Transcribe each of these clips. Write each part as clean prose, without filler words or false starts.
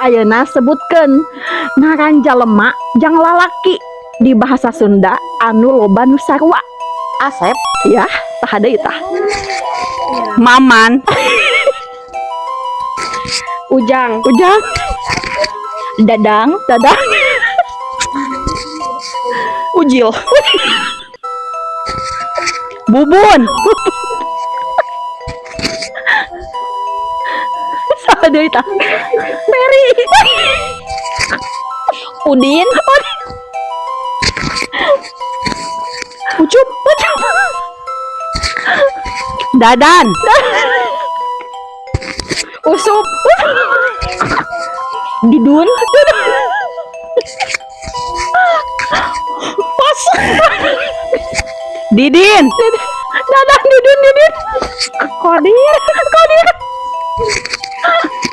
Ayeuna sebutkeun ngaran jalema jang lalaki di bahasa Sunda anu loba nu sarua. Asep, Ya, tah deui tah. Maman, Ujang, Dadang, Ujil, Bubun, saha deui tah? Mary, Udin, Ucup, Dadan, Usup, Dudun, Pos, Didin, Dadang, Didin, Kodir,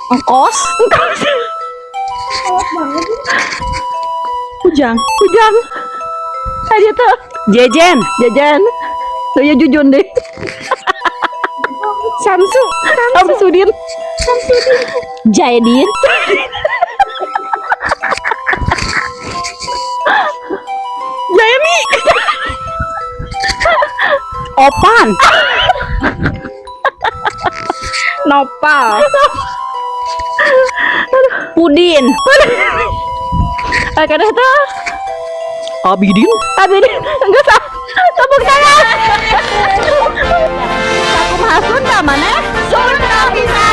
Engkos, Ujang, tadi tuh Jejen, Jajan, saya Jujun deh. Samsudin, Jaidin, Jaimi, Opan, Nopal, Pudin, kada tuh, Abidin, enggak sah, tepuk tangan. Aku mahasiswa mana? Sunda bisa.